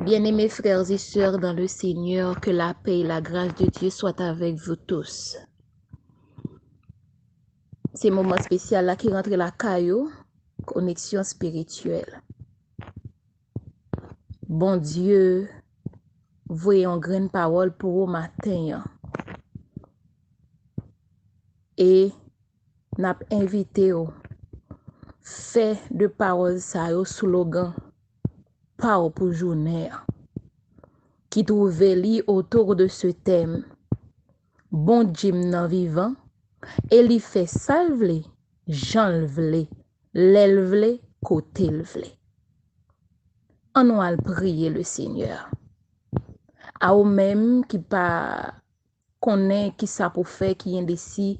Bien-aimés frères et sœurs dans le Seigneur, que la paix et la grâce de Dieu soient avec vous tous. C'est un moment spécial là qui rentre la caillou, connexion spirituelle. Bon Dieu, voyez en grande parole pour au matin. Et n'a invité au fait de parole ça au slogan Parole pour journée qui trouve li autour de ce thème. Bon Dieu nan vivant et li fait salve j'enlève l'élève côté l'vle. On va prier le Seigneur. À ou même qui pas connaît qui ça pour faire qui indécis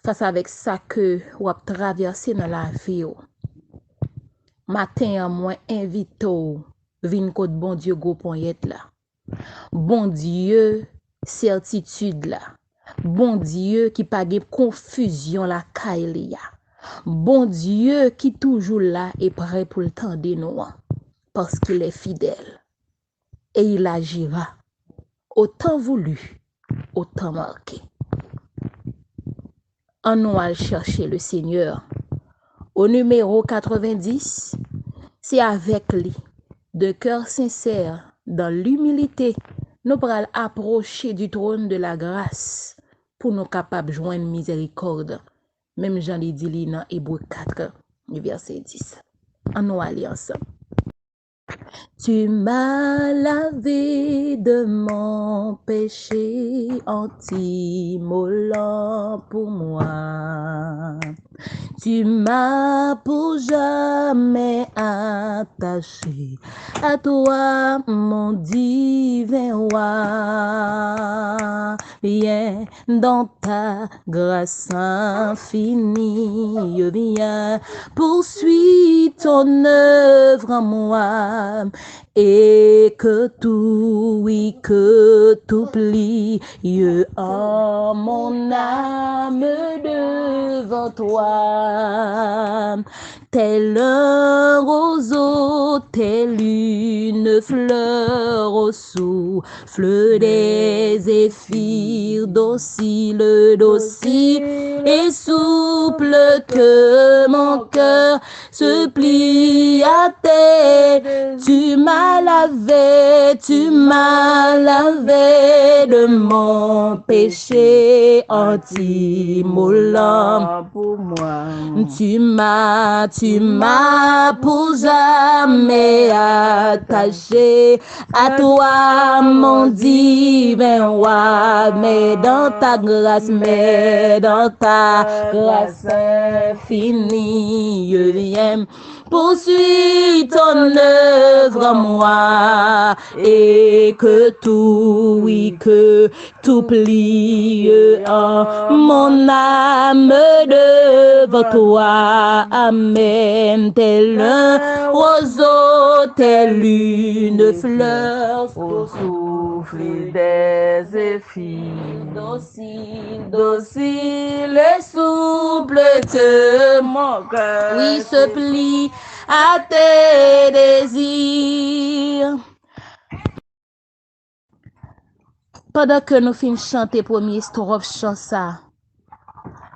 face avec ça que ou a traversé dans la vie. Matin à moi invito vin côté bon Dieu go poyet là. Bon Dieu certitude là. Bon Dieu qui pas de confusion la kailia. Bon Dieu qui toujours là et prêt pour le temps de nous parce qu'il est fidèle et il agira autant voulu, autant marqué. On nous allons chercher le Seigneur. Au numéro 90, c'est avec lui, de cœur sincère, dans l'humilité, nous pourrons approcher du trône de la grâce pour nous capables de joindre miséricorde. Même Jean l'a dit dans Hébreux 4, verset 10. On nous allons ensemble. Tu m'as lavé de mon péché en t'immolant pour moi. Tu m'as pour jamais attaché à toi, mon divin roi. Viens dans ta grâce infinie, viens poursuis ton œuvre en moi. Et que tout, oui, que tout plie en mon âme devant toi. Tel un roseau, telle une fleur au souffle des zéphyrs, docile et souple que mon cœur se plie à terre. Tu m'as lavé de mon péché en t'immolant pour moi. Tu m'as pour jamais attaché à toi, mon divin roi. Mais dans ta grâce infinie, je viens poursuis ton œuvre en moi et que tout, oui, que tout plie en mon âme devant toi. Amen. Tel un roseau, telle une fleur au souffle des zéphyrs, docile et souple que mon cœur, oui, se plie à tes désirs. Pendant que nous finissons chanter premier strophe chansa,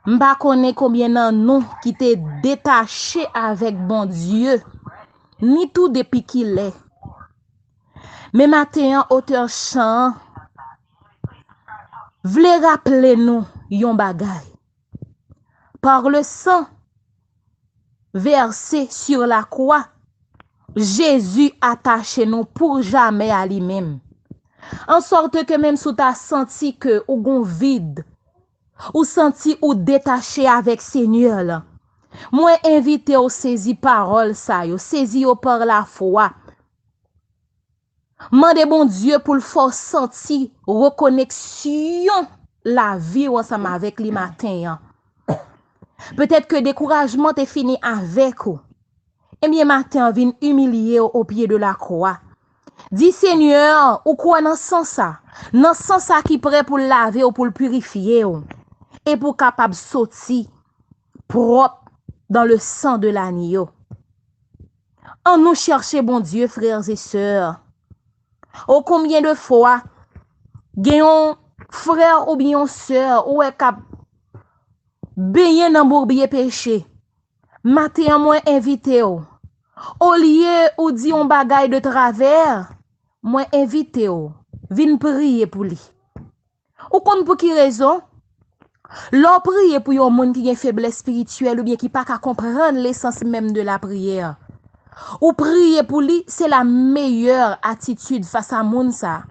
m'pa connaît combien nan nous qui t'est détaché avec bon Dieu, ni tout depuis qu'il est. Mais matin auteur chant vle rappeler nous yon bagay. Par le sang versé sur la croix, Jésus attaché nous pour jamais à lui-même. En sorte que même si tu as senti que ou gon vide, ou senti ou détaché avec Seigneur là, moi invité au saisi parole ça yo, saisi au par la foi. Mande bon Dieu pour le faire sentir reconnexion la vie ensemble avec lui matin. Peut-être que découragement est fini avec vous. Eh bien matin vient humilier au pied de la croix. Dis Seigneur, ou quoi dans sens ça? Dans sens ça qui prêt pour laver ou pour le purifier et pour capable sortir propre dans le sang de l'agneau. En nous chercher bon Dieu frères et sœurs. Ou combien de fois, gen frère ou bien sœur ou est cap baigné dans bourbier péché. Matin moi invité ou. Au lieu ou dit on bagay de travers, moi invité ou. Vin prier pour lui. Ou kon pour qui raison? L'on prier pour yon moun qui a faiblesse spirituelle ou bien qui pas qu'à comprendre l'essence même de la prière. Ou prier pour lui, c'est la meilleure attitude face à moun ça.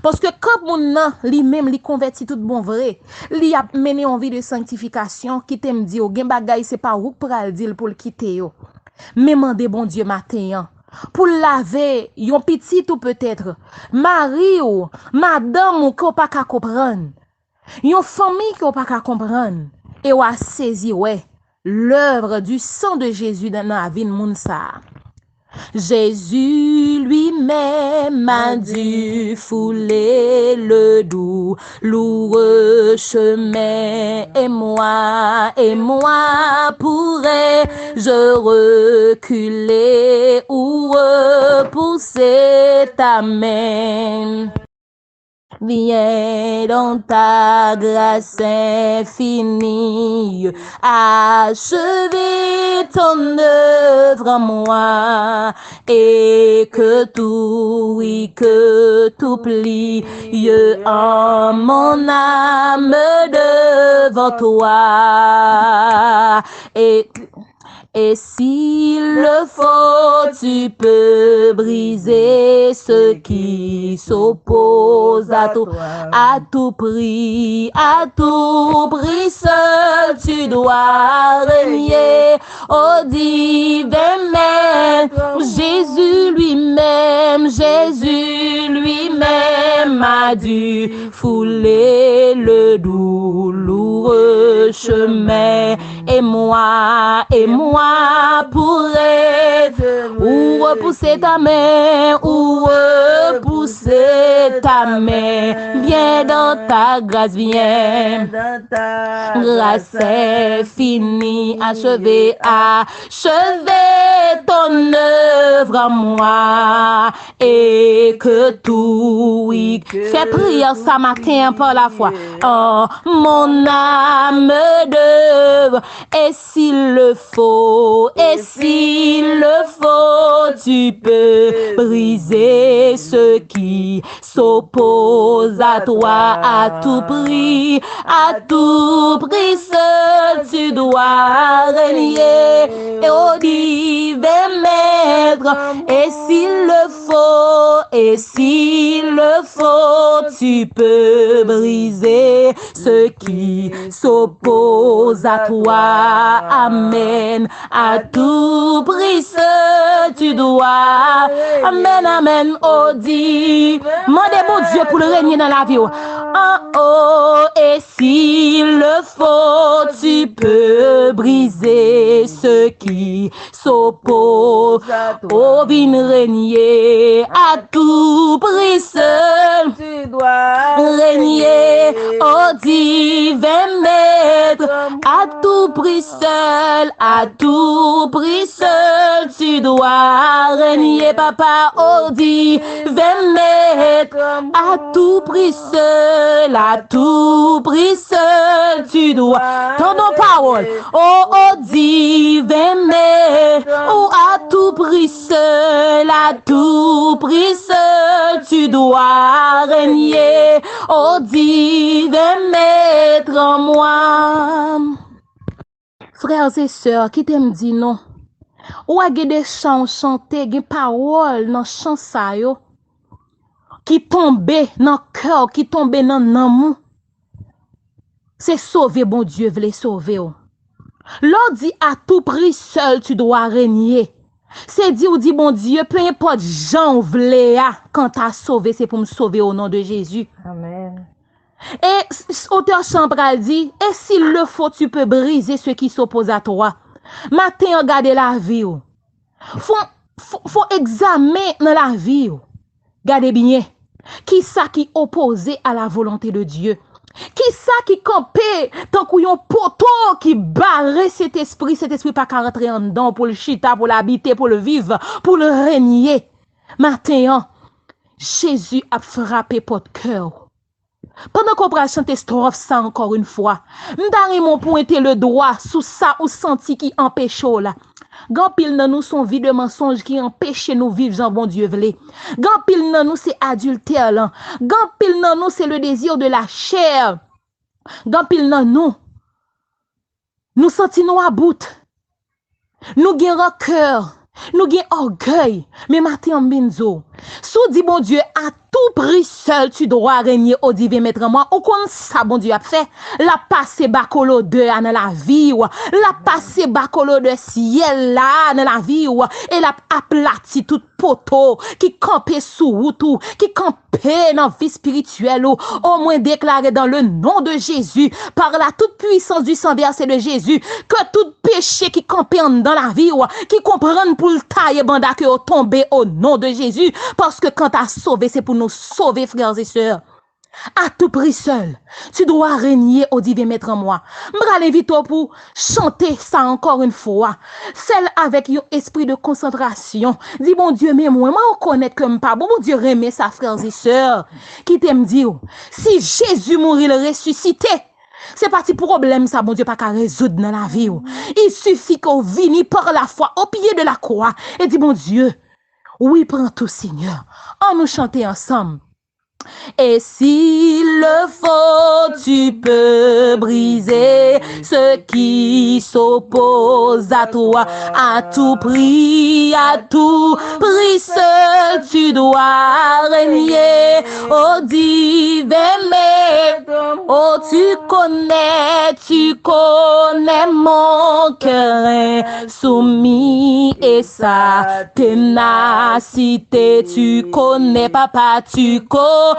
Parce que quand moun nan lui-même li converti tout bon vrai, li a mené en vie de sanctification qui t'aime dit gen bagay c'est pas ou pral dire pour le quitter yo. Mais mandez bon Dieu matin pour laver yon petit ou peut-être mari ou madame ou ko pas ka comprendre. Yon famille qui ou pas ka comprendre et ou a saisi ouais l'œuvre du sang de Jésus dans la vie de moun ça. Jésus lui-même a dû fouler le doux, lourd chemin, et moi pourrais-je reculer ou repousser ta main? Viens dans ta grâce infinie, achever ton œuvre en moi, et que tout, oui, que tout plie en mon âme devant toi. Et s'il le faut, tu peux briser ce qui s'oppose à toi. À tout prix, seul tu dois régner. Au divin maître, Jésus lui-même a dû fouler le douloureux chemin. Et moi pourrais ou repousser ta main, viens dans ta grâce, viens dans ta grâce infinie, achever ton œuvre en moi, et que tout, oui, fais prière ça matin par la foi, oh, mon âme d'œuvre. Et s'il le faut, tu peux briser ce qui s'oppose à toi. À tout prix, seul tu dois régner. Et au divin maître, et s'il le faut, tu peux briser ce qui s'oppose à toi. Amen. À tout prix, seul tu dois. Amen, amen. Oh, dis, mandez bon Dieu pour le régner dans la vie. Oh, et s'il le faut, tu peux briser ce qui s'oppose. Oh, viens régner. À tout prix, seul tu dois régner. Oh, divin maître. À tout prix seul, tu dois régner, papa, oh divin maître. À tout prix seul, tu dois. Ton parole, oh divin maître. Oh, à tout prix seul, tu dois régner, oh divin maître en moi. Frères et sœurs, qui t'aime dit non? Ou a des chants chantés, des paroles dans chant ça yo, qui tombe dans cœur, qui tombe dans l'amour. C'est sauver, bon Dieu voulait sauver. L'on dit à tout prix seul tu dois régner. C'est dit ou dit bon Dieu, peu importe Jean voulait quand t'as sauvé, c'est pour me sauver au nom de Jésus. Amen. Et auteur Chambral dit, et s'il le faut, tu peux briser ce qui s'oppose à toi. Matin, regardez la vie. Faut examiner dans la vie. Regardez bien. Qui ça qui opposé à la volonté de Dieu? Qui ça qui campait tant qu'il y a un poteau qui barrait cet esprit pas qu'à rentrer en dedans pour le chita, pour l'habiter, pour le vivre, pour le régner. Matin, Jésus a frappé votre cœur. Pendant qu'on va chanter strophe ça encore une fois, m'dari mon pointer le doigt sous ça ou senti qui empêche là. Gampil nan nous son vie de mensonge qui empêche nous vivre en bon Dieu vle. Gampil nan nous c'est adultère là. Gampil nan nous c'est le désir de la chair. Gampil nan nous senti nous à bout. Nous gen rancœur, nous gen orgueil, mais matin en binzo. Sous dit bon Dieu, à tout prix seul, tu dois régner au divin maître moi. Ou comme ça, bon Dieu a fait, la passe bacolo de dans la vie, la passe bacolo de ciel là dans la vie, et la aplati tout poteau qui campait sous route, qui campait dans vie spirituelle, au moins déclaré dans le nom de Jésus, par la toute puissance du sang versé de Jésus, que tout péché qui campait dans la vie, qui comprenne pour le tailler banda que tomber au nom de Jésus, parce que quand tu as sauvé, c'est pour nous sauver, frères et sœurs. À tout prix seul, tu dois régner au divin maître en moi. M'bral invite pour chanter ça encore une fois. Celle avec un esprit de concentration. Dis bon Dieu, mais moi reconnaître que m'pas bon Dieu remet sa frères et sœurs. Qui t'aime dire, si Jésus mourit le ressuscité, c'est parti problème ça, bon Dieu, pas qu'à résoudre dans la vie. Il suffit qu'on vienne par la foi au pied de la croix et dit bon Dieu, oui, prends tout Seigneur. On nous chanter ensemble. Et s'il le faut, tu peux briser ce qui s'oppose à toi. À tout prix seul, tu dois régner. Oh divin maître, oh tu connais mon cœur insoumis et sa ténacité. Tu connais papa, tu connais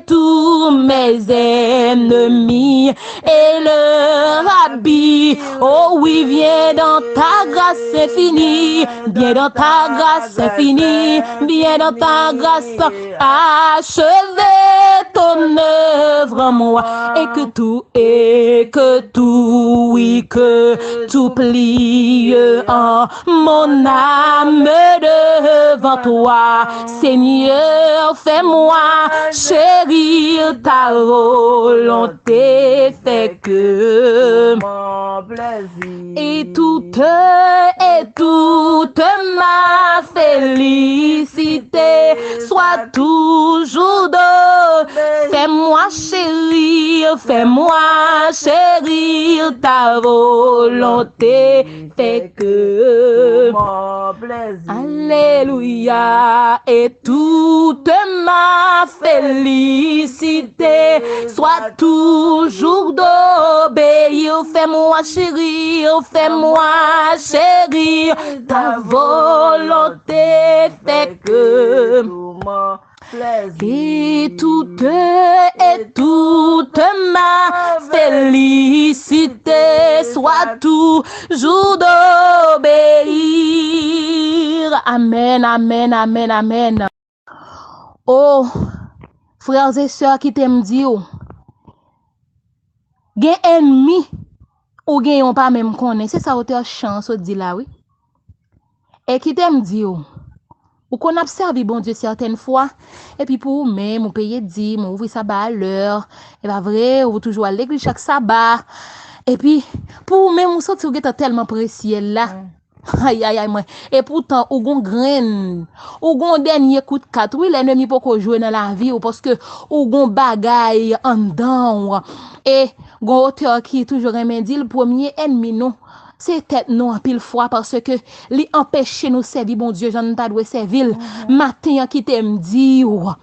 tous mes ennemis et le rabbi. Oh oui, viens dans ta grâce infinie, viens dans ta grâce infinie, viens dans ta grâce, achever ton œuvre en moi et que tout, oui, que tout plie en mon âme devant toi. Seigneur, fais-moi chérir ta volonté, fait que mon plaisir et toute ma félicité soit toujours de fais-moi chérir ta volonté, fait que mon plaisir. Alléluia. Et toute ma félicité soit toujours d'obéir. Fais-moi chérir ta volonté, fait que et toute ma félicité soit toujours d'obéir. Amen, amen, amen, amen. Oh, frères et sœurs qui t'aiment dire, gen ennemi ou gen yon pas même connaît, c'est ça auteur chance ou dit là oui. Et qui t'aime dire, ou qu'on a servi bon Dieu certaines fois, et puis pour même, ou payer 10, ou ouvrir sabbat à l'heure, et pas vrai, ou toujours à l'église chaque sabbat, et puis pour même, ou sortir ou tellement précieux là. Aïe, aïe, aïe, moi. Et pourtant, ou gon graine, ou gon dernier coup de 4, oui, l'ennemi peut qu'on joue dans la vie, ou parce que, ou gon bagaille en dedans, et gon auteur qui toujours aimé dit, le premier ennemi, non. C'est tête non en pile fois parce que li empêche nous servir bon Dieu j'en pas doit servir matin qui t'aime dire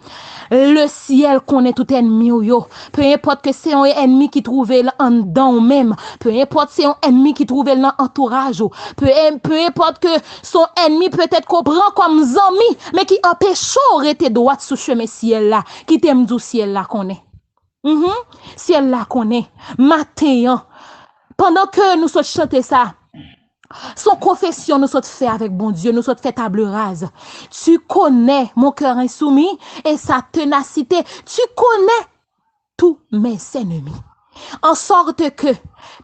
le ciel connaît tout ennemi yo peu importe que c'est un ennemi qui trouve en dedans même peu importe c'est un ennemi qui trouve dans entourage peu importe que son ennemi peut-être comprend comme zami mais qui empêche rester droit sous chemin ciel là qui t'aime du ciel là connaît ciel là connaît matin pendant que nous sommes chanter ça, son confession nous sommes fait avec bon Dieu, nous sommes fait table rase. Tu connais mon cœur insoumis et sa ténacité. Tu connais tous mes ennemis. en sorte que,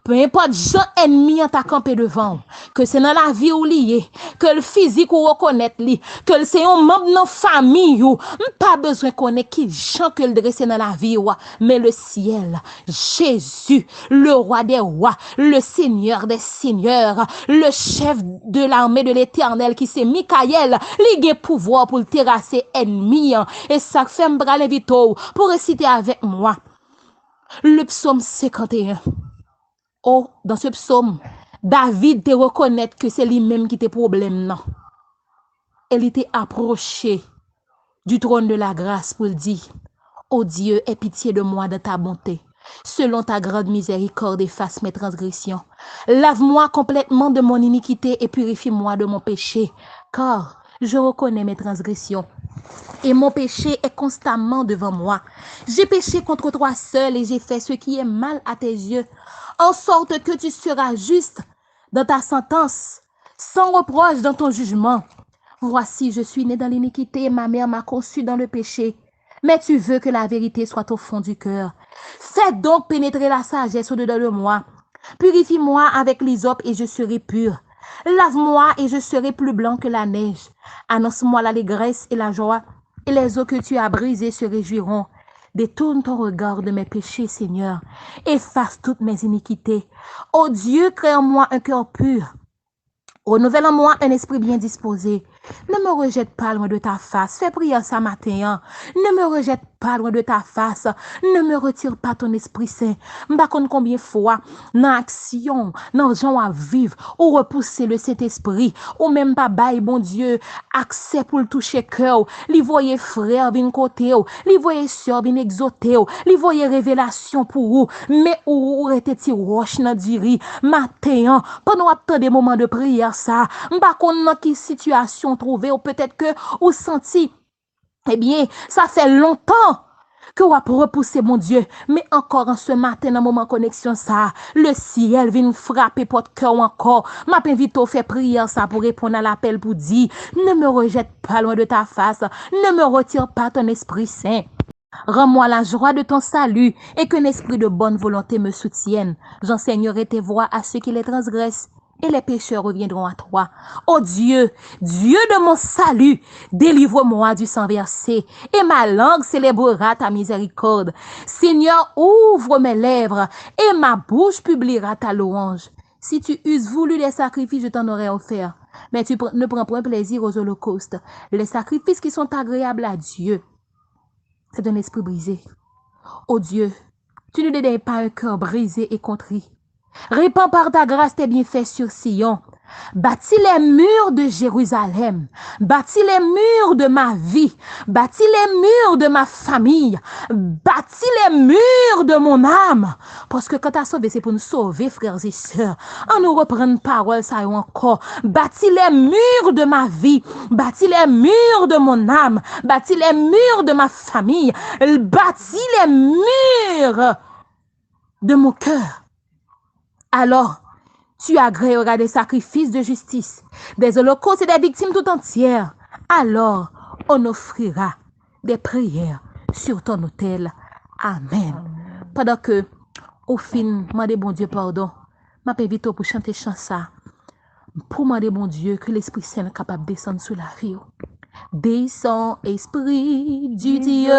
peu importe Jean ennemi en t'a campé devant, que c'est dans la vie ou lié, que le physique ou reconnaître li, que c'est un membre de notre famille ou, pas besoin connaître qui Jean que le dressé dans la vie ou, mais le ciel, Jésus, le roi des rois, le seigneur des seigneurs, le chef de l'armée de l'éternel qui c'est Michael, li a pouvoir pour le terrasser ennemi, et ça fait m'brale vito pour réciter avec moi le psaume 51. Oh, dans ce psaume, David te reconnaît que c'est lui-même qui te problème, non. Elle était approché du trône de la grâce pour dire, oh Dieu, aie pitié de moi de ta bonté. Selon ta grande miséricorde, efface mes transgressions. Lave-moi complètement de mon iniquité et purifie-moi de mon péché, car je reconnais mes transgressions. Et mon péché est constamment devant moi. J'ai péché contre toi seul et j'ai fait ce qui est mal à tes yeux, en sorte que tu seras juste dans ta sentence, sans reproche dans ton jugement. Voici, je suis né dans l'iniquité et ma mère m'a conçu dans le péché. Mais tu veux que la vérité soit au fond du cœur. Fais donc pénétrer la sagesse au-dedans de moi. Purifie-moi avec l'hysope et je serai pur. Lave-moi et je serai plus blanc que la neige. Annonce-moi l'allégresse et la joie, et les eaux que tu as brisées se réjouiront. Détourne ton regard de mes péchés, Seigneur. Efface toutes mes iniquités. Ô Dieu, crée en moi un cœur pur. Renouvelle en moi un esprit bien disposé. Ne me rejette pas loin de ta face. Fais prière ce matin. Ne me rejette pas loin de ta face. Ne me retire pas ton esprit saint. M'ba konn combien fois, dans action, dans gens à vivre, ou repousser le Saint-Esprit, ou même pas bail, bon Dieu, accès pour le toucher cœur, li voyer frère vin côté, li voyer sœur vin exauter, li voyer révélation pour vous, mais ou rete ti roche nan diri, matin, pendant attendre des moments de prière ça, m'ba konn dans qui situation trouver, ou peut-être que ou senti, eh bien, ça fait longtemps que vous avez repoussé mon Dieu, mais encore en ce matin, dans moment connexion ça, le ciel vient frapper votre cœur encore. M'a invité à faire prière ça pour répondre à l'appel pour dire, ne me rejette pas loin de ta face, ne me retire pas ton Esprit Saint. Rends-moi la joie de ton salut et qu'un esprit de bonne volonté me soutienne. J'enseignerai tes voies à ceux qui les transgressent et les pécheurs reviendront à toi. Ô Dieu, Dieu de mon salut, délivre-moi du sang versé et ma langue célébrera ta miséricorde. Seigneur, ouvre mes lèvres et ma bouche publiera ta louange. Si tu eusses voulu des sacrifices, je t'en aurais offert. Mais tu ne prends point plaisir aux holocaustes. Les sacrifices qui sont agréables à Dieu, c'est un esprit brisé. Ô Dieu, tu ne dédaignes pas un cœur brisé et contrit. Répands par ta grâce tes bienfaits sur Sion. Bâtis les murs de Jérusalem. Bâtis les murs de ma vie. Bâtis les murs de ma famille. Bâtis les murs de mon âme. Parce que quand tu as sauvé, c'est pour nous sauver, frères et sœurs. On nous reprend parole, ça y encore. Bâtis les murs de ma vie. Bâtis les murs de mon âme. Bâtis les murs de ma famille. Bâtis les murs de mon cœur. Alors, tu agréeras des sacrifices de justice, des holocaustes et des victimes tout entières. Alors, on offrira des prières sur ton autel. Amen. Pendant que, au fin, demandez bon Dieu pardon, m'invite pour chanter chansa. Pour demander bon Dieu que l'Esprit Saint est capable de descendre sur la vie. Descends, Esprit du Dieu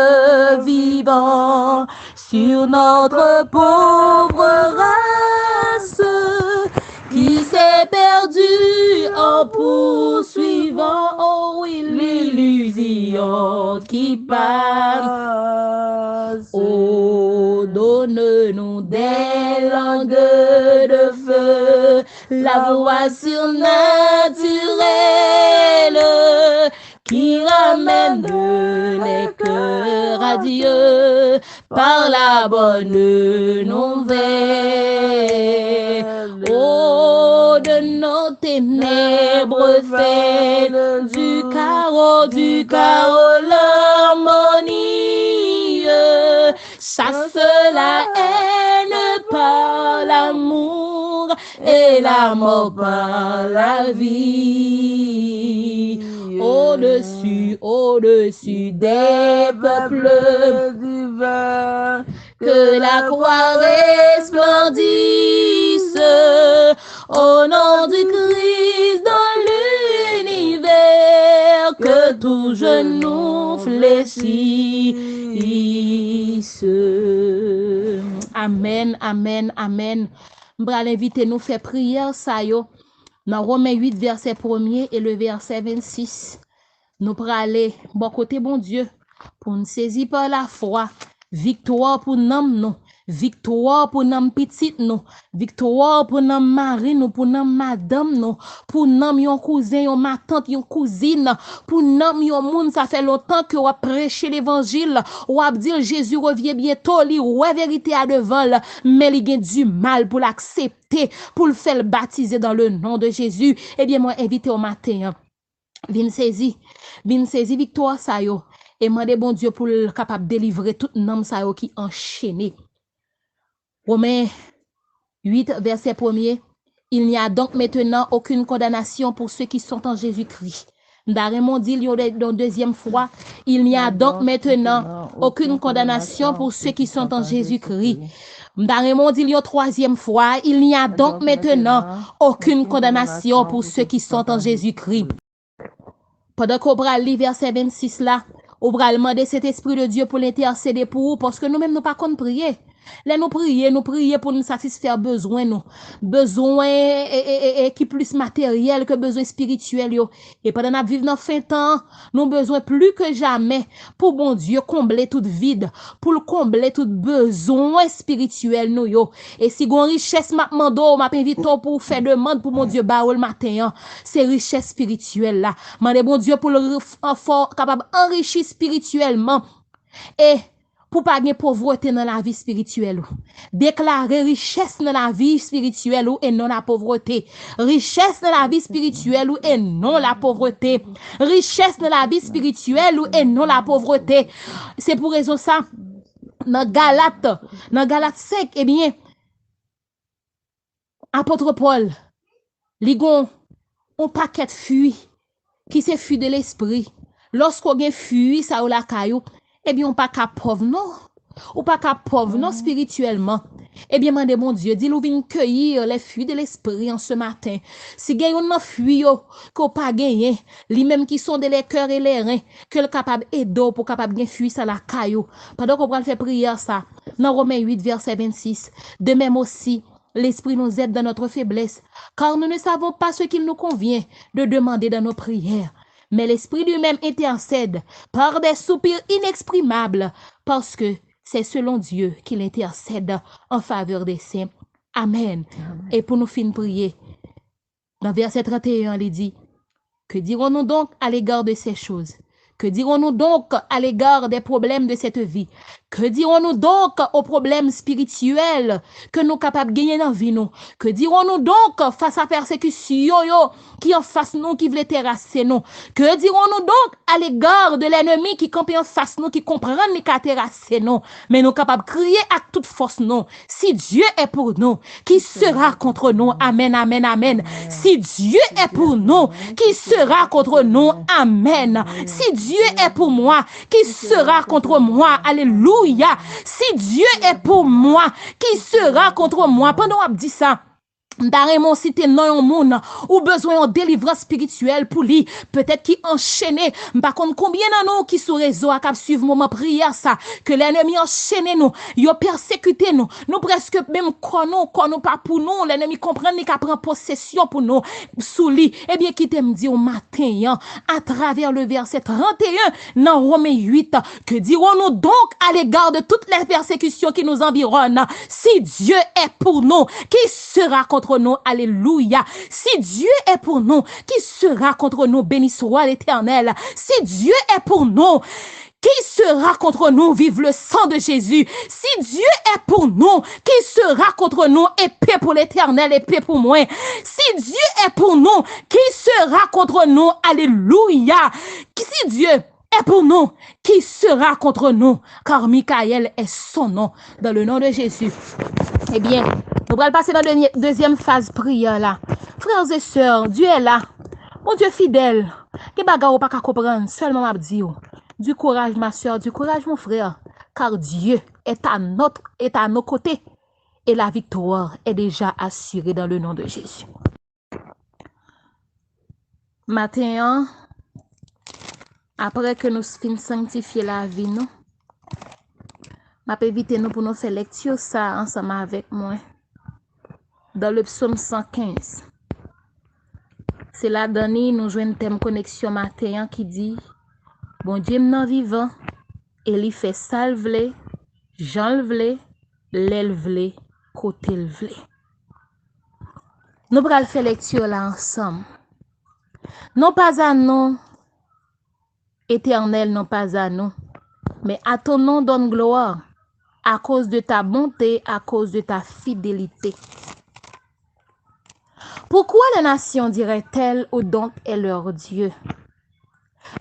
vivant, sur notre pauvre race qui s'est perdue en poursuivant, oh oui, l'illusion qui passe. Oh, donne-nous des langues de feu, la voix surnaturelle qui ramène les cœurs à Dieu par la bonne nouvelle. Oh, de nos ténèbres fait du chaos l'harmonie. Chasse la haine par l'amour et la mort par la vie. Au-dessus des peuples divins, que la croix resplendisse. Au nom du Christ dans l'univers, que tout genou fléchisse. Amen, amen, amen. M'bral inviter nous faire prière ça yo. Dans Romains 8, verset 1er et le verset 26. Nous prenons bon côté bon Dieu pour nous saisir par la foi. Victoire pour nous, victoire pour nous petites nous, victoire pour nous mari nous, pour nous madame nous, pour nous yon cousin, yon ma tante, yon cousine, pour nous yon moun ça fait longtemps que on prêcher l'évangile, ou a dire Jésus revient bientôt, li ouais vérité à devant, mais il a du mal pour l'accepter, pour le faire baptiser dans le nom de Jésus. Eh bien moi invité au matin. Vin saisi victoire ça yo et mandez bon Dieu pour le capable délivrer tout nom ça yo qui enchaîné. Romains 8 verset 1er. Il n'y a donc maintenant aucune condamnation pour ceux qui sont en Jésus-Christ. Raymond dit dans deuxième fois, il n'y a donc maintenant aucune condamnation pour ceux qui sont en Jésus-Christ. Raymond dit troisième fois, il n'y a donc maintenant aucune condamnation pour ceux qui sont en Jésus-Christ. Pendant qu'on va lire verset 26 là, on va demander cet esprit de Dieu pour l'intercéder pour vous, parce que nous-mêmes nous pas qu'on prier. Là nous prier pour nous satisfaire besoin nous. Besoin qui plus matériel que besoin spirituel yo. Et pendant nous vivre dans fin temps, nous besoin plus que jamais pour bon Dieu combler tout vide, pour le combler tout besoin spirituel nous yo. Et si gon richesse m'a mando, m'a invité pour faire demande pour mon Dieu ba le matin, c'est richesse spirituelle là. Mandez bon Dieu pour le capable enrichir spirituellement et pour pas de pauvreté dans la vie spirituelle. Déclarer richesse dans la vie spirituelle et non la pauvreté. Richesse dans la vie spirituelle et non la pauvreté. Richesse dans la vie spirituelle et non la pauvreté. C'est pour raison ça, dans Galate 5, eh bien, apôtre Paul, ligon, on paquet fuit, qui se fuit de l'esprit. Lorsqu'on a fui, ça ou la caillou, eh bien, on pas qu'à pauvre, non? Ou pas qu'à pauvre, non, spirituellement. Eh bien, mandez mon Dieu, dis-nous vin cueillir les fuites de l'esprit en ce matin. Si gagne on fuit yo, qu'on pas gagné, les mêmes qui sont de les cœurs et les reins, que le capable aider pour capable bien fuir ça la caillou. Pendant qu'on va faire prière ça, dans Romains 8, verset 26, de même aussi, l'Esprit nous aide dans notre faiblesse, car nous ne savons pas ce qu'il nous convient de demander dans nos prières. Mais l'Esprit lui-même intercède par des soupirs inexprimables, parce que c'est selon Dieu qu'il intercède en faveur des saints. Amen. Et pour nous finir prier, dans verset 31, il dit, que dirons-nous donc à l'égard de ces choses? Que dirons-nous donc à l'égard des problèmes de cette vie? Que dirons-nous donc aux problèmes spirituels que nous sommes capables de gagner dans la vie? Que dirons-nous donc face à persécution qui en face nous, qui veut terrasser nous? Que dirons-nous donc à l'égard de l'ennemi qui campe en face nous, qui comprend ni qu'à terrasser nous? Mais nous sommes capables de crier à toute force nous. Si Dieu est pour nous, qui sera contre nous? Amen, amen, amen. Si Dieu est pour nous, qui sera contre nous? Amen. Si Dieu est pour moi, qui sera contre moi? Alléluia. Si Dieu est pour moi, qui sera contre moi? Pendant qu'on dit ça, Daremon cité non moun ou besoin de délivrance spirituelle pour lui, peut-être qui enchaîné, par contre combien d'en nous qui sur réseau à cap suivre moment prière ça, que l'ennemi enchaîné nous, yo persécuté nous presque même qu'on pas pour nous, l'ennemi comprend ni qu'a prend possession pour nous sous lui. Eh bien qui t'aime dit au matin à travers le verset 31 dans Romains 8, que dirons-nous donc à l'égard de toutes les persécutions qui nous environnent? Si Dieu est pour nous, qui sera contre nous? Alléluia. Si Dieu est pour nous, qui sera contre nous? Béni soit l'Éternel. Si Dieu est pour nous, qui sera contre nous? Vive le sang de Jésus. Si Dieu est pour nous, qui sera contre nous? Épée pour l'Éternel, épée pour moi. Si Dieu est pour nous, qui sera contre nous? Alléluia. Si Dieu est pour nous, qui sera contre nous? Car Michael est son nom. Dans le nom de Jésus. Eh bien, nous allons passer dans la deuxième phase prière là. Frères et sœurs, Dieu est là. Mon Dieu fidèle. Que bagarre ou pas qu'à comprendre. Seulement m'a dit. Du courage ma sœur, du courage mon frère. car Dieu est à nos côtés et la victoire est déjà assurée dans le nom de Jésus. Matin, après que nous finissons sanctifier la vie, nous, m'a invité nous pour nous faire lecture ça ensemble avec moi dans le psaume 115. C'est là donné nous jouons un thème connexion matin qui dit bon Dieu m'en vivant et il fait salve j'enlève l'élève côté levé. Nous allons faire lecture là ensemble. Non pas à nous, éternel, non pas à nous, mais à ton nom donne gloire, à cause de ta bonté, à cause de ta fidélité. Pourquoi les nations diraient-elles où donc est leur Dieu?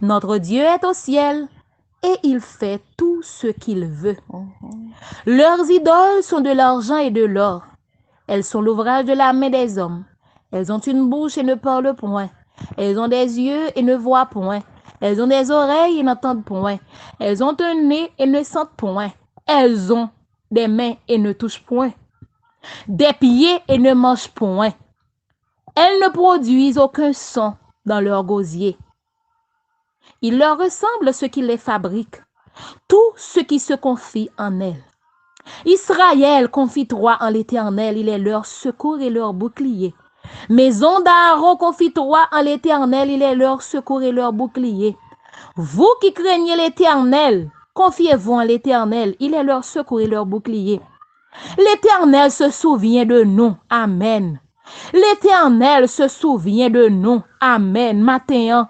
Notre Dieu est au ciel et il fait tout ce qu'il veut. Leurs idoles sont de l'argent et de l'or. Elles sont l'ouvrage de la main des hommes. Elles ont une bouche et ne parlent point. Elles ont des yeux et ne voient point. Elles ont des oreilles et n'entendent point. Elles ont un nez et ne sentent point. Elles ont des mains et ne touchent point. Des pieds et ne mangent point. Elles ne produisent aucun son dans leur gosier. Il leur ressemble ce qui les fabrique, tout ce qui se confie en elles. Israël confie-toi en l'Éternel, il est leur secours et leur bouclier. Maison d'Aaron, confie-toi en l'Éternel, il est leur secours et leur bouclier. Vous qui craignez l'Éternel, confiez-vous en l'Éternel, il est leur secours et leur bouclier. L'Éternel se souvient de nous. Amen. L'Éternel se souvient de nous. Amen. Matin,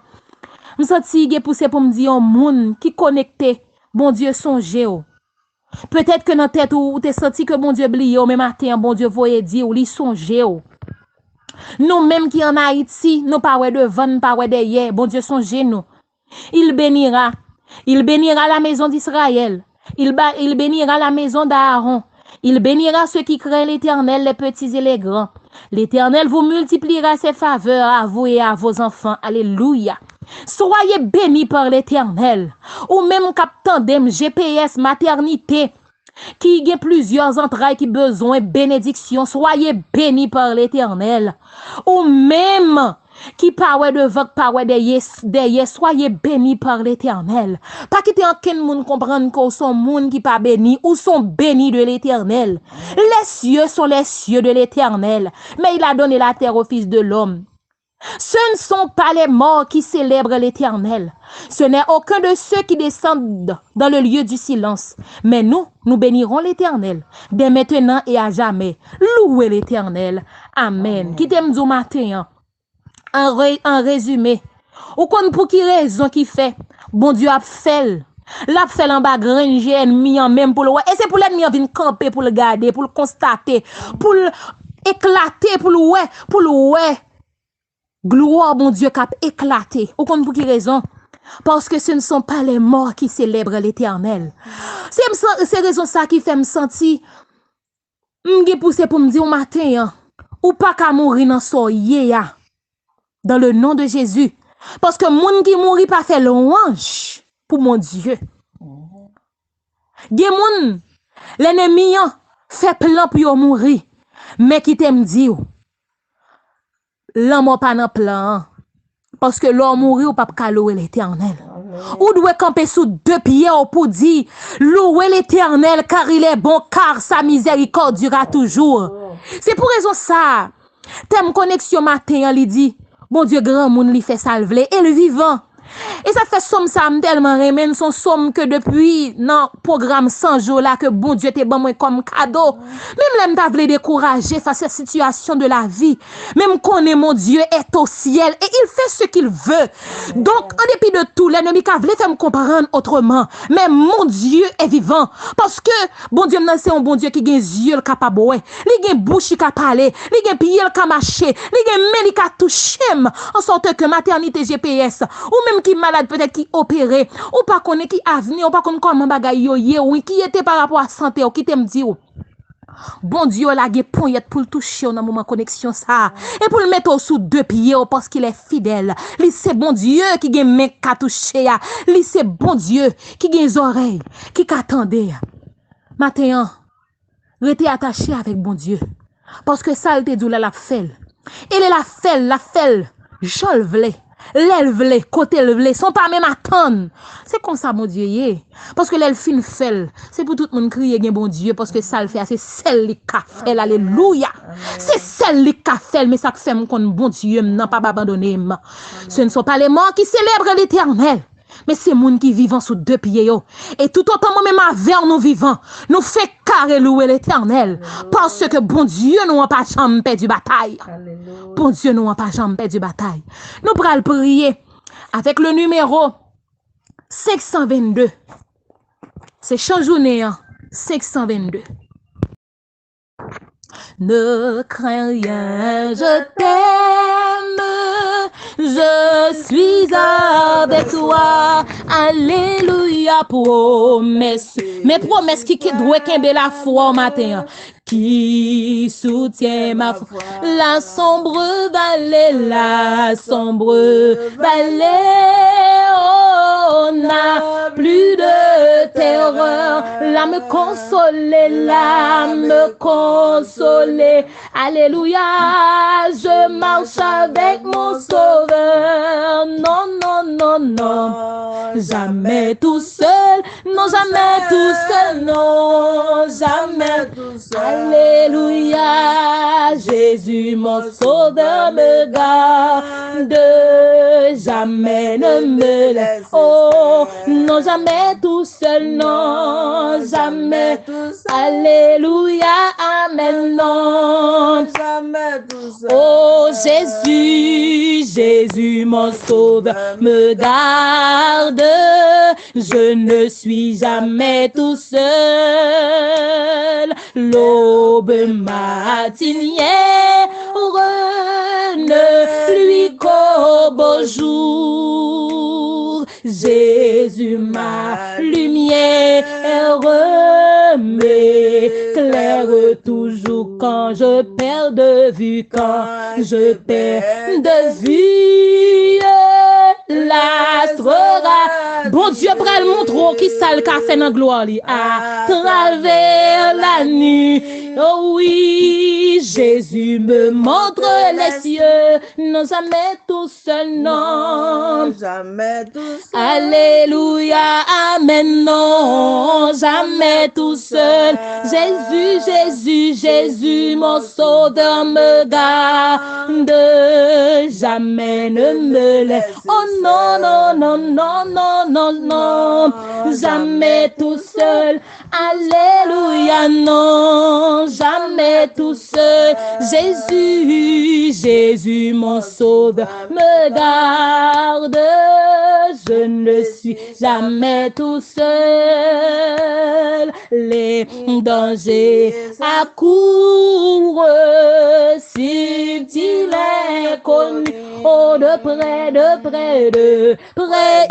je me sens poussé pour me dire un monde qui connecté. Bon Dieu, songez. Peut-être que dans tête ou t'es senti que bon Dieu oublié, mais matin, bon Dieu voyait dire ou li songez. Nous-mêmes qui en Haïti, nous pas de vent, pas de hier. Bon Dieu, songez nous. Il bénira. Il bénira la maison d'Israël. Il bénira la maison d'Aaron. Il bénira ceux qui craignent l'Éternel, les petits et les grands. L'Éternel vous multipliera ses faveurs à vous et à vos enfants. Alléluia. Soyez bénis par l'Éternel. Ou même captandem GPS maternité qui a plusieurs entrailles qui besoin bénédiction. Soyez bénis par l'Éternel. Ou même qui parle de votre parole derrière, soyez bénis par l'Éternel. Pas quitter aucun monde comprendre qu'on sont monde qui pas béni ou sont bénis de l'Éternel. Les cieux sont les cieux de l'Éternel, mais il a donné la terre au Fils de l'homme. Ce ne sont pas les morts qui célèbrent l'Éternel. Ce n'est aucun de ceux qui descendent dans le lieu du silence. Mais nous bénirons l'Éternel, dès maintenant et à jamais. Louez l'Éternel. Amen. Qui t'aime du matin, en résumé, ou qu'on pour qui raison qui fait, bon Dieu a fait. L'a fait en bas granger ennemi en même pour le et c'est pour l'ennemi venir camper pour le garder, pour le constater, pour éclater, pour le ouais. Gloire, mon Dieu, qui a éclaté. Ou pour qui raison? Parce que ce ne sont pas les morts qui célèbrent l'Éternel. C'est raison ça qui fait me sentir, m'ge poussé pour me dire au matin, ou pas qu'à mourir dans soyez dans le nom de Jésus. Parce que moun qui mourit pas fait louange pour mon Dieu. Gen moun, l'ennemi fait plan pour mourir, mais qui t'aime dire, l'homme pas dans plan. Parce que l'homme mourit ou pas qu'à louer l'Éternel. Ou doit camper sous deux pieds pour dire, louer l'Éternel car il est bon, car sa miséricorde durera toujours. C'est pour raison ça. Thème connexion matin, il dit, bon Dieu grand monde lui fait salver et le vivant. Et ça fait somme ça tellement remène son somme que depuis non programme 100 jours là que bon Dieu te bon moi comme cadeau. Même l'aime pas vle décourager face à cette situation de la vie. Même connaît mon Dieu est au ciel et il fait ce qu'il veut. Donc en dépit de tout l'ennemi ka vle faire me comprendre autrement. Mais mon Dieu est vivant parce que bon Dieu c'est un bon Dieu qui gagne yeux capable ouais. Li gagne bouche qui parler, li gagne pied qui marcher, li gagne main qui toucher en sorte que maternité GPS ou même qui malade peut-être qui opéré ou pas connaît qui avenir ou pas connaît comment bagay yo ou qui était par rapport à santé ou qui t'aime dire Bon Dieu, la ge poignette pour le toucher dans moment connexion ça. Et pour le mettre sous deux pieds parce qu'il est fidèle. Lui c'est bon Dieu qui gen main ka toucher. Lui c'est bon Dieu qui gen oreilles, qui qu'attendait. Matin, restez attaché avec bon Dieu. Parce que ça, il te dit la fait. Il est la fait. Je le vle. L'elle côté le vle. Son pas même attendre. C'est comme ça, mon Dieu. Parce que l'elle fin fait. C'est pour tout le monde crier, bon Dieu. Parce que ça le fait. C'est celle qui a fait. Alléluia. C'est celle qui a fait. Mais ça fait qu'on bon Dieu n'a pas abandonné. Ce ne sont pas les morts qui célèbrent l'éternel. Mais c'est moun qui vivant sous deux pieds yo. Et tout autant moi-même avec nous vivants, nous fait carré louer l'éternel. Parce que bon Dieu nous n'a pas jamais perdu bataille. Bon Dieu nous n'a pas jamais perdu bataille. Nous pourrons prier avec le numéro 522. C'est chaque journée 522. Ne crains rien, je t'aime, je suis avec toi. Alléluia, promesse. Mes promesses qui doivent qu'aimer la foi au matin. Qui soutient ma foi. La sombre vallée, oh, n'a plus de terreur. La me consoler. Alléluia, je marche avec mon sauveur. Non, jamais tout seul. Non, jamais tout seul. Non, jamais tout seul. Alléluia, Jésus mon sauveur me garde, jamais ne me laisse. Oh, non, jamais tout seul, non, jamais tout seul. Alléluia, amen, non, jamais tout seul. Oh, Jésus mon sauveur me garde, je ne suis jamais tout seul. L'aube matinière ne lui qu'au beau jour. Jésus ma lumière m'éclaire toujours quand je perds de vue, l'astrera. Bon Dieu pral montre qui ça le fait dans gloire à travers la nuit. Oh oui, Jésus me montre les cieux. Non, jamais tout seul, non. Jamais tout seul. Alléluia, amen, non. Jamais tout seul. Jésus, mon sauveur me garde. Jamais ne me laisse. Oh non, jamais tout seul. Alléluia, non, jamais tout seul. Jésus, mon sauveur, me garde. Je ne suis jamais tout seul. Les dangers accourent, subtil inconnu. Oh, de près,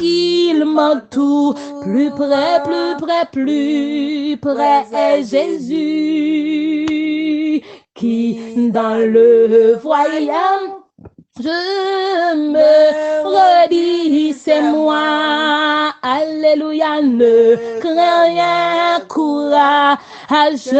il m'entoure. Plus près est Jésus qui dans le voyage. Je me redis, c'est moi. Alléluia, ne crains rien, courage.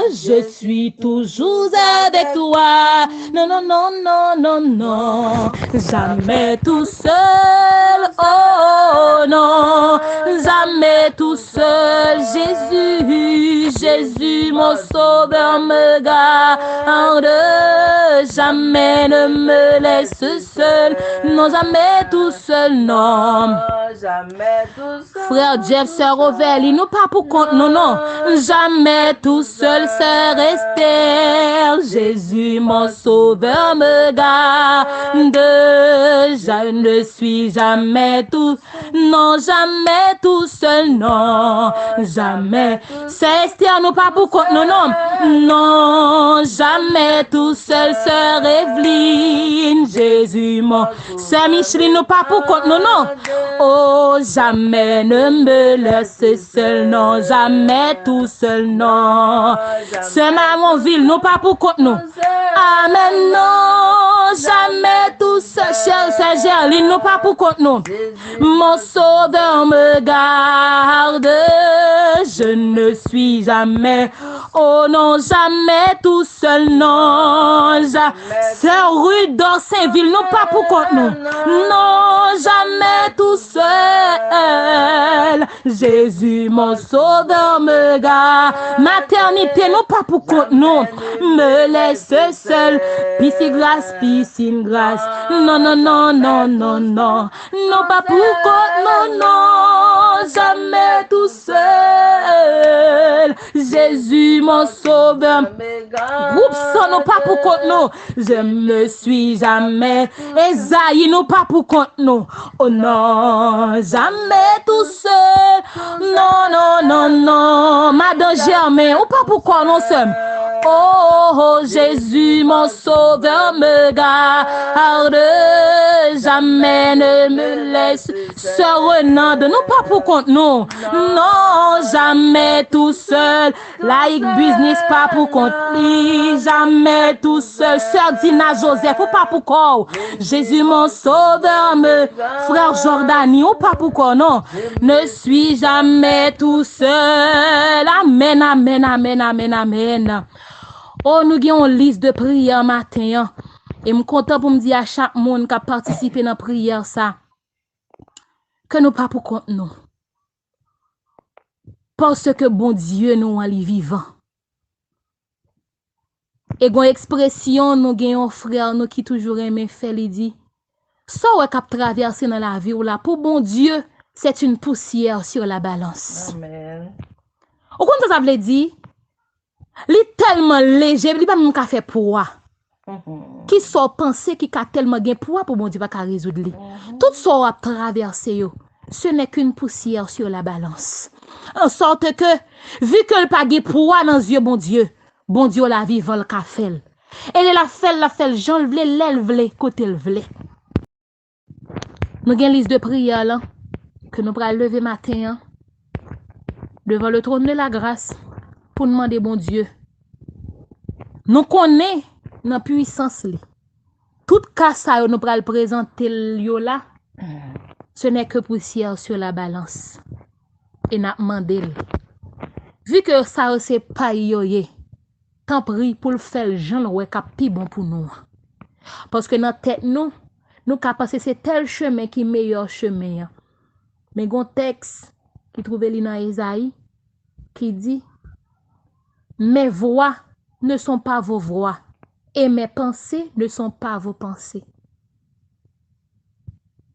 Je suis toujours avec toi. Non. Jamais tout seul. Oh non, jamais tout seul. Jésus, mon sauveur me garde. Jamais ne me laisse seul. Non, jamais tout seul, non. Jamais tout seul. Frère Jeff, sœur Ovélie, nous pas pour compte, non. Jamais tout seul, sœur Esther. Jésus, mon sauveur, me garde. Je ne suis jamais tout, non, jamais tout seul, non. Jamais. C'est Esther, nous pas pour compte, non. Non, jamais tout seul, sœur Evelyne. Jésus, mon sœur Micheline, nous pas pour compte, non, non. Oh, jamais ne me laisse seul, non, jamais tout seul, non. Sœur Mamonville, nous pas pour compte, non. Amen, non, jamais tout seul, sœur Gerline, nous pas pour compte, non. Mon sauveur me garde, je ne suis jamais, oh non, jamais tout seul, non. Sœur Rudolph Saint-Ville, non pas pour compte, non. Non, jamais tout seul. Jésus, mon sauveur me garde. Maternité, non pas pour compte, non. Me laisse seul. Piscine grâce. Non, non, non, non, non, non. Non, pas pour compte, non, non. Jamais tout seul. Jésus, mon sauveur. Groupe ça, non pas pour compte, non. Je ne suis jamais. Esaïe, non pas pour compte, non. Oh non, jamais tout seul. Non, non, non, non. Madame Germain, ou pas pourquoi non seul. Oh, oh, Jésus, mon sauveur me garde. Jamais ne me laisse. Sœur Renande, non pas pour compte, non. Non, jamais tout seul. Like business, pas pour compte. Jamais tout seul. Sœur Dina Joseph, ou pas pour quoi. Jésus, mon sauveur me. Frère Jordani, ou pas pour quoi, non. Ne suis jamais tout seul. Amen, amen, amen, amen, amen. Oh, nous avons une liste de prières matin. Et je suis content pour me dire à chaque monde qui a participé dans la prière ça. Que nous pas pour compte nous. Parce que bon Dieu nous est vivant. Et une expression nous avons un frère nous qui toujours aime faire il dit ça ouais cap traverser dans la vie ou là pour bon Dieu, c'est une poussière sur la balance. Amen. Ou quand ça veut dire il est tellement léger, il pas même qu'à faire poids. Qui sont pensé qui a tellement gain poids pour bon Dieu pas résoudre lui. Tout ça a traversé yo. Ce n'est qu'une poussière sur la balance. En sorte que vu que le pas gain poids dans yeux bon Dieu la vivant le ka fait. Et la fait Jean le vle, l'elle vle, côté le vle. Nous avons une liste de prières là que nous pral lever matin hein, devant le trône de la grâce pour demander bon Dieu. Nous connaissons dans puissance li. Tout cas ça nous pral présenter yo là. Ce n'est que poussière sur la balance. Et n'a demandé vu que ça c'est pas yoye. Tant pris pour le faire Jean le ouais cap pi bon pour nous. Parce que dans tête nous cap passer c'est tel chemin qui meilleur chemin. Hein. Mais gon texte qui trouve li dans Esaïe qui dit mes voix ne sont pas vos voix et mes pensées ne sont pas vos pensées.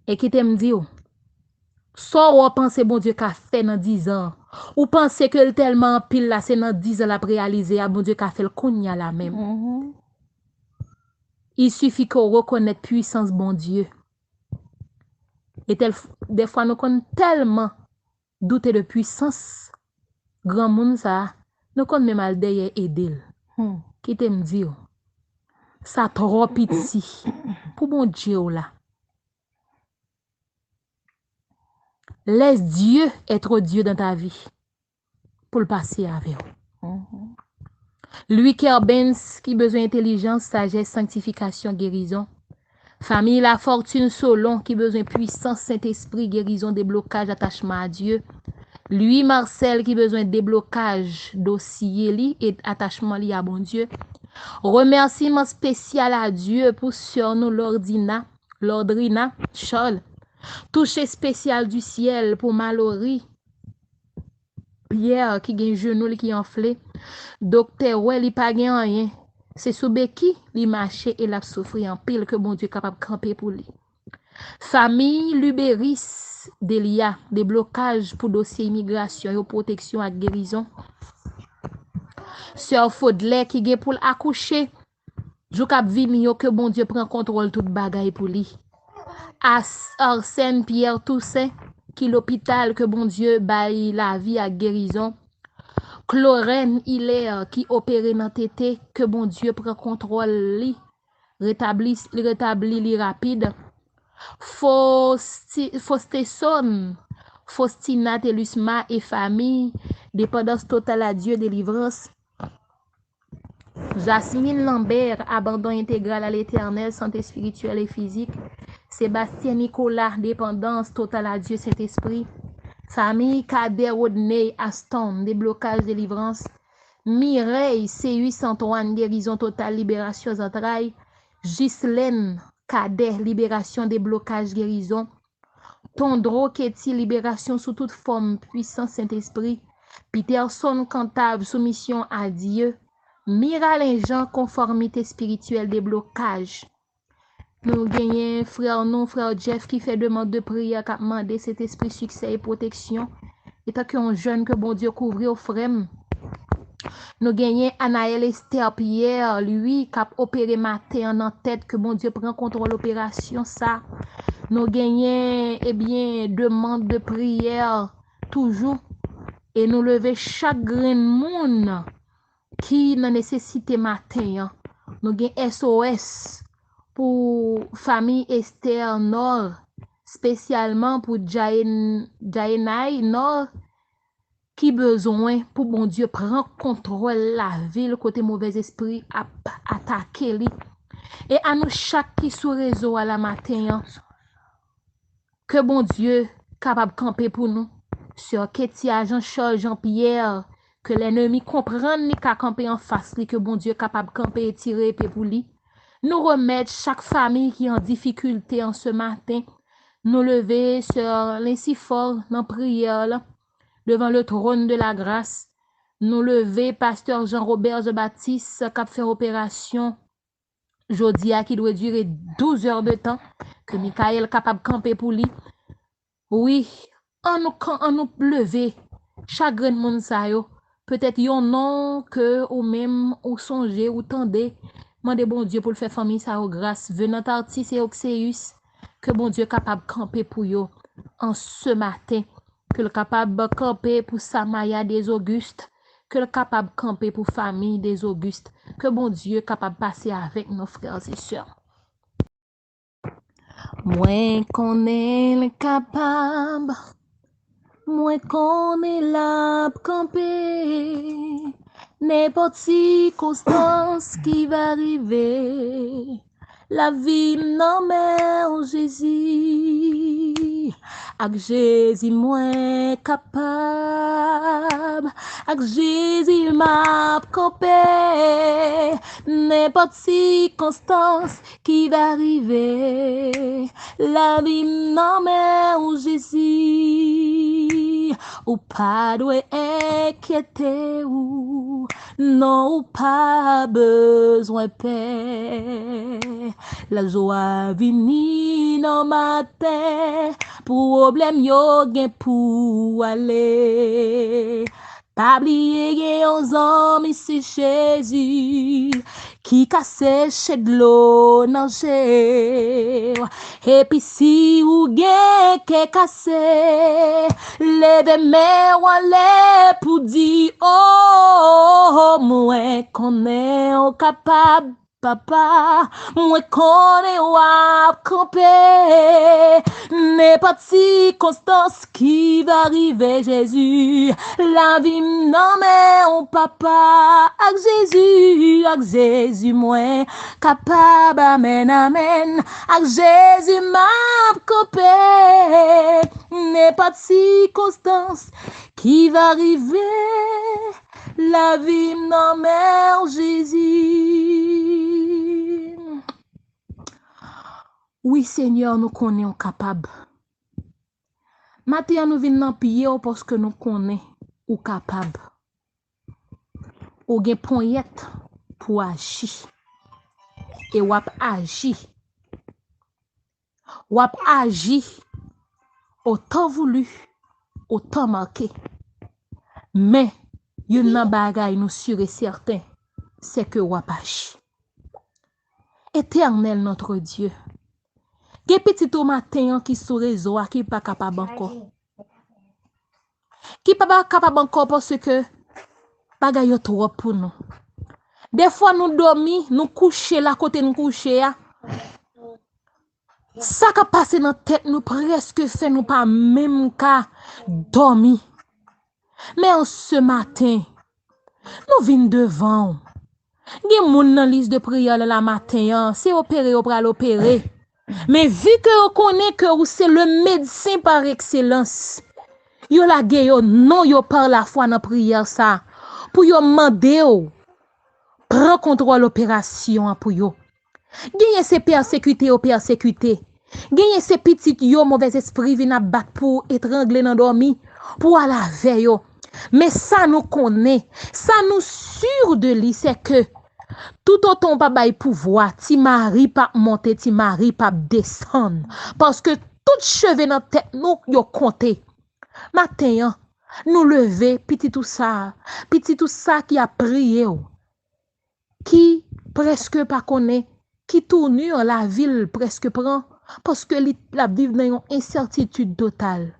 Et qui t'aime dit soit ou pensez bon Dieu qu'a fait dans 10 ans ou pensez que le tellement pile là c'est dans 10 ans la réaliser à bon Dieu qu'a fait le kounya la même. Il suffit qu'on reconnaisse puissance bon Dieu. Et des fois nous connaissons tellement douter de puissance grand monde ça nous connaissons même mal derrière aider. Qui t'aime dit ça trop petit pour bon Dieu là. Laisse Dieu être Dieu dans ta vie pour le passer avec vous. Lui qui a Benz qui besoin d'intelligence, sagesse, sanctification, guérison. Famille La Fortune Solon qui besoin puissance, Saint-Esprit, guérison, déblocage, attachement à Dieu. Lui Marcel qui besoin déblocage, dossier li et attachement li à bon Dieu. Remerciement spécial à Dieu pour sur nous Lordrina, Charles. Toucher spécial du ciel pour Mallory. Pierre qui gen genou qui enflé. Docteur ouais li pa gen rien. C'est sous Becky li marché et l'a souffrir en pile que bon Dieu capable camper pour lui. Famille Luberis Delia, des blocages pour dossier immigration et protection et guérison. Sœur Faudley qui gen pour accoucher. Jou k'ap vini yo que bon Dieu prend contrôle toute bagaille pour lui. Arsène Pierre Toussaint qui l'hôpital que bon Dieu baille la vie à guérison. chlorène, hilaire qui opère dans tété, que bon Dieu prend contrôle li, rétablit li rapide. Faustéson, Faustina, Telusma et famille, dépendance totale à Dieu, délivrance. Jasmine Lambert, abandon intégral à l'éternel, santé spirituelle et physique. Sébastien Nicolas, dépendance totale à Dieu, Saint-Esprit. Famille Kader Rodney, Aston, déblocage, délivrance. Mireille, C8 Antoine, guérison totale, libération aux entrailles. Ghislaine Kader, libération, déblocage, guérison. Tondro Ketty, libération sous toute forme, puissance Saint-Esprit. Peterson Cantave, soumission à Dieu. Mira Jean, conformité spirituelle, déblocage. Nous gagnons frère non, frère Jeff qui fait demande de prière, qui a demandé cet esprit succès et protection. Et tant qu'un jeune que bon Dieu couvre au frère. Nous gagnons Anaël Esther Pierre, lui, qui a opéré matin en tête, que bon Dieu prend contrôle de l'opération, ça. Nous gagnons, eh bien, demande de prière, toujours. Et nous lever chaque grain de monde qui n'a nécessité matin. Nous gagnons SOS pour famille Esther Nord, spécialement pour Jaenai Nord, qui besoin pour bon Dieu prendre contrôle la ville côté mauvais esprit à attaquer li. Et à nous chaque qui sous réseau à la matin, que bon Dieu capable camper pour nous sur Ketia Jean-Charles Jean-Pierre, que l'ennemi comprenne ni qu'à camper en face li, que bon Dieu capable camper et tirer pour lui. Nous remettre chaque famille qui est en difficulté en ce matin, nous lever sur l'ainsi fort dans prière là, devant le trône de la grâce. Nous lever pasteur Jean-Robert Baptiste qui a fait opération Jodia qui doit durer 12 heures de temps, que Michael capable camper pour lui. Oui, en nous lever chaque grain de monde ça yo, peut-être yon non que ou même ou songer ou tendez. Mandez bon Dieu pour le faire famille ça au grâce. Venant artiste et Oxeus, que bon Dieu capable camper pour yo en ce matin. Que le capable camper pour Samaya des Augustes. Que le capable camper pour famille des Augustes. Que bon Dieu capable passer avec nos frères et sœurs. Moi qu'on est capable. Moi qu'on est là pour camper. N'importe circonstance qui va arriver, la vie n'emmène Jésus. Avec Jésus, moi capable. Avec Jésus, m'a campé. N'importe circonstance qui va arriver, la vie n'emmène Jésus. Ou pas doit inquiéter ou non ou pas besoin paix. La joie vini dans matin, problème yo gen pour aller. Pas oublier gen hommes c'est Jésus qui casse de l'eau dans et puis si ou gen ke cassé, leve mais wale pour dire oh moi qu'on est capable. Papa, moi connais wap camper, n'est pas de circonstance qui va arriver Jésus, la vie non mais on papa, avec Jésus moi capable, amen, amen, avec Jésus m'a camper, n'est pas de circonstance qui va arriver, la vie non mais Jésus. Oui, Seigneur, nous connaissons capables. Maintenant, nous venons prier parce que nous connaissons ou capables. Ou gen poignette pour agir. Et wap agir. Wap agir autant voulu, autant marqué. Mais, yon nan bagay nous sûr et certain, c'est que wap agir. Éternel notre Dieu. Gen petit au matin qui sous réseau qui pas capable encore. Qui pas capable encore parce que Bagay yo trop pour nous. Des fois nous dormi, nous coucher là côté nous coucher ya. Ça qui passe dans tête nous presque fait nous pas même qu'à dormir. Mais en ce matin, nous venons devant. Gen moun nan liste de prière la matin, c'est opéré ou pral opérer. Mais vu que vous connaissez que c'est le médecin par excellence, yo la gen yo non yo par la foi dans prière ça pour yo demander yo prend contrôle l'opération pour yo. Gagner ces persécutés ou persécutés. Gagner ces petits yo mauvais esprit vinn battre pour étrangler dans dormi pour à la veille yo. Mais ça nous connaît, ça nous sûr de lui c'est que tout autant pas bail pouvoir, ti mari pas monter, ti mari pas descendre parce que tout cheveux dans tête nous yo compté. Matin nous lever petit tout ça qui a prié qui presque pas connaît qui tourne la ville presque prend parce que la vivre dans une incertitude totale.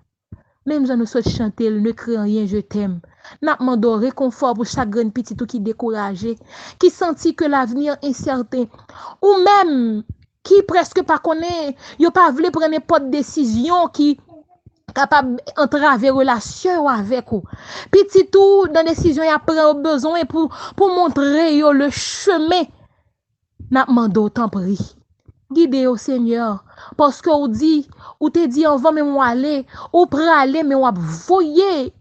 Même si nous sommes chanter, ne crie rien, je t'aime. N'a demandé réconfort pour chaque graine petit qui découragé, qui sentit que l'avenir est incertain, ou même qui presque pas connaît, yo pas voulu prendre n'importe décision qui capable entraver relation avec vous. Petit tout dans décision y a prend besoin pour montrer yo le chemin. N'a demandé autant prie. Guidez au Seigneur parce que ou dit ou te dit on va même aller ou praler mais on voyer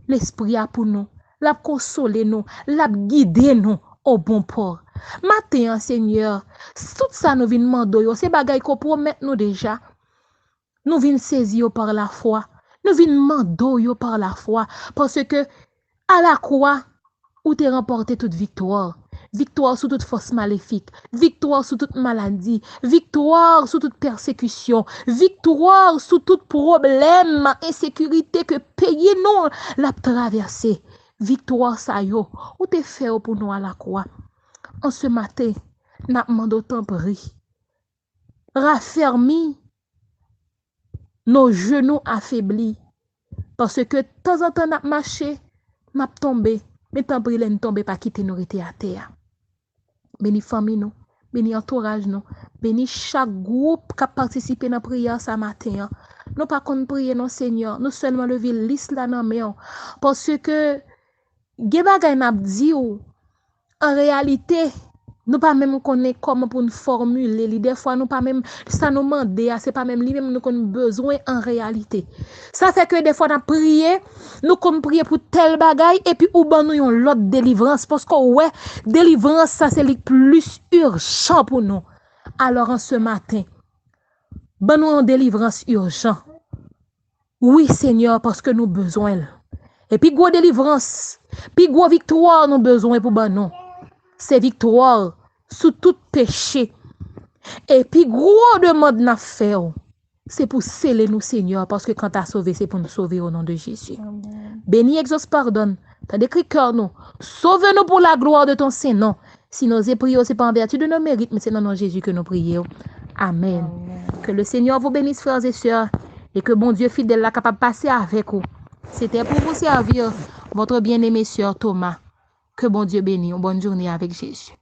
l'esprit a pour nous l'a consoler nous l'a guider nous au bon port. Matin Seigneur tout ça nous vinn demander yo c'est bagay qu'on promet nous déjà nous vinn saisir par la foi nous vinn demander yo par la foi parce que à la croix où t'es remporté toute victoire. Victoire sur toute force maléfique, victoire sur toute maladie, victoire sur toute persécution, victoire sur tout problème, insécurité que pays nous l'a traversé. Victoire ça yo, ou te fait pour nous à la croix. En ce matin, n'a demandé autant pris. Raffermi nos genoux affaiblis parce que de temps en temps n'a marché, n'a tombé, mais tant pis ne tombe pas quitter nous rester à terre. Béni famille nous, béni entourage nous, béni chaque groupe qui a participé dans la prière ce matin. Nous pas qu'on prier non Seigneur, nous seulement lever liste là dans main parce que gen bagay n'a dit ou en réalité nous pas même connaît comment pour nous formuler des fois nous pas même ça nous demander c'est pas même lui même nous qu'on besoin en réalité ça fait que des fois on prier nous comme prier pour tel bagay et puis ou ban nous yon l'autre délivrance parce que ouais délivrance ça c'est le plus urgent pour nous alors en ce matin ban nous en délivrance urgent oui Seigneur parce que nous besoin et puis gros délivrance puis gros victoire nous besoin pour ban nous c'est victoire sous tout péché. Et puis, gros demande n'a fait, c'est pour sceller nous, Seigneur, parce que quand tu as sauvé, c'est pour nous sauver au nom de Jésus. Amen. Béni, exauce, pardonne. Tu as décrit cœur nous. Sauve-nous pour la gloire de ton Saint-Nom. Si nous prions, ce n'est pas en vertu de nos mérites, mais c'est dans le nom de Jésus que nous prions. Amen. Amen. Que le Seigneur vous bénisse, frères et sœurs, et que bon Dieu fidèle là capable de passer avec vous. C'était pour vous servir, votre bien-aimé sœur Thomas. Que bon Dieu bénisse. Une bonne journée avec Jésus.